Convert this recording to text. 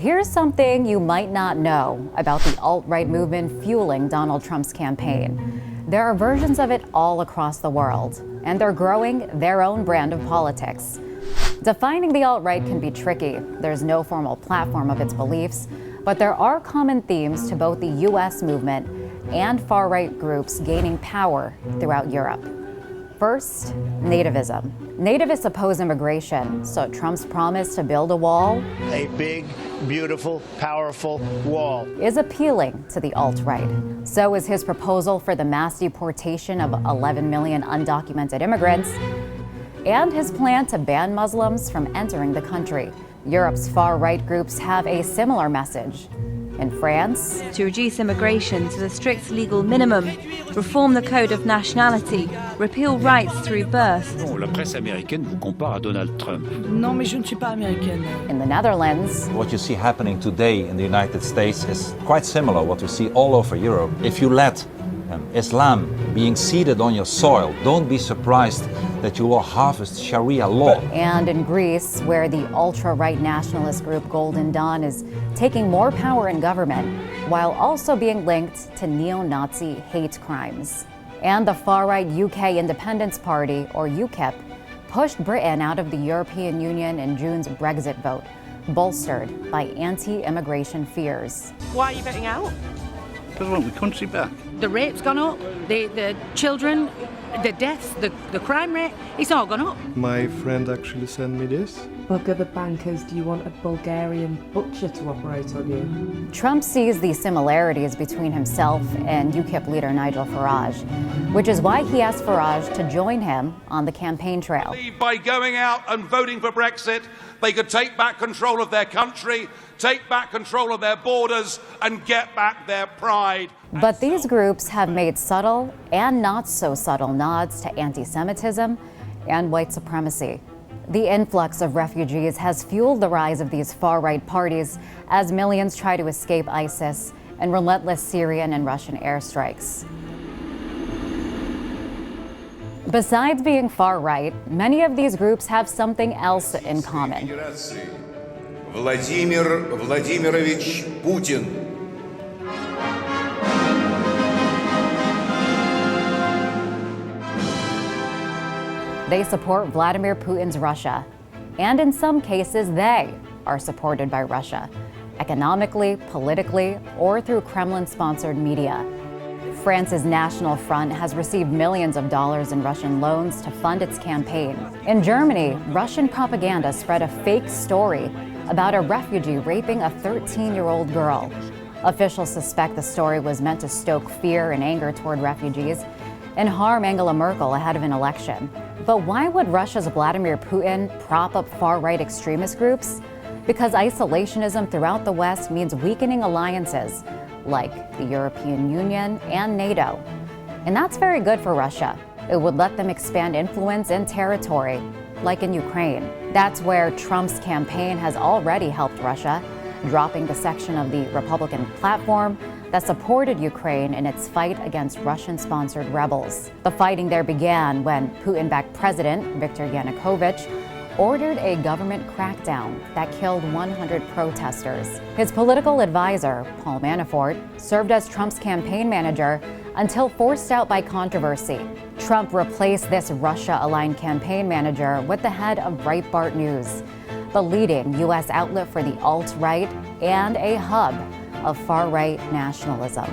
Here's something you might not know about the alt-right movement fueling Donald Trump's campaign. There are versions of it all across the world, and they're growing their own brand of politics. Defining the alt-right can be tricky. There's no formal platform of its beliefs, but there are common themes to both the U.S. movement and far-right groups gaining power throughout Europe. First, nativism. Nativists oppose immigration, so Trump's promise to build a wall, a big, beautiful, powerful wall, is appealing to the alt-right. So is his proposal for the mass deportation of 11 million undocumented immigrants, and his plan to ban Muslims from entering the country. Europe's far-right groups have a similar message. In France, to reduce immigration to the strict legal minimum, reform the code of nationality, repeal rights through birth. Non, la presse américaine vous compare à Donald Trump. Non, mais je ne suis pas américaine. In the Netherlands, what you see happening today in the United States is quite similar to what we see all over Europe. If you let Islam being seeded on your soil, don't be surprised that you will harvest Sharia law. And in Greece, where the ultra-right nationalist group Golden Dawn is taking more power in government, while also being linked to neo-Nazi hate crimes. And the far-right UK Independence Party, or UKIP, pushed Britain out of the European Union in June's Brexit vote, bolstered by anti-immigration fears. Why are you voting out? Because I want the country back. The rate's gone up, the children, the deaths, the crime rate, it's all gone up. My friend actually sent me this. Bugger the bankers, do you want a Bulgarian butcher to operate on you? Trump sees the similarities between himself and UKIP leader Nigel Farage, which is why he asked Farage to join him on the campaign trail. By going out and voting for Brexit, they could take back control of their country, take back control of their borders, and get back their pride. But these groups have made subtle and not so subtle nods to anti-Semitism and white supremacy. The influx of refugees has fueled the rise of these far-right parties as millions try to escape ISIS and relentless Syrian and Russian airstrikes. Besides being far-right, many of these groups have something else in common. Vladimir Vladimirovich Putin. They support Vladimir Putin's Russia, and in some cases, they are supported by Russia, economically, politically, or through Kremlin-sponsored media. France's National Front has received millions of dollars in Russian loans to fund its campaign. In Germany, Russian propaganda spread a fake story about a refugee raping a 13-year-old girl. Officials suspect the story was meant to stoke fear and anger toward refugees and harm Angela Merkel ahead of an election. But why would Russia's Vladimir Putin prop up far-right extremist groups? Because isolationism throughout the West means weakening alliances like the European Union and NATO. And that's very good for Russia. It would let them expand influence and territory, like in Ukraine. That's where Trump's campaign has already helped Russia, dropping the section of the Republican platform that supported Ukraine in its fight against Russian-sponsored rebels. The fighting there began when Putin-backed President Viktor Yanukovych ordered a government crackdown that killed 100 protesters. His political advisor, Paul Manafort, served as Trump's campaign manager until forced out by controversy. Trump replaced this Russia-aligned campaign manager with the head of Breitbart News, the leading U.S. outlet for the alt-right and a hub of far-right nationalism.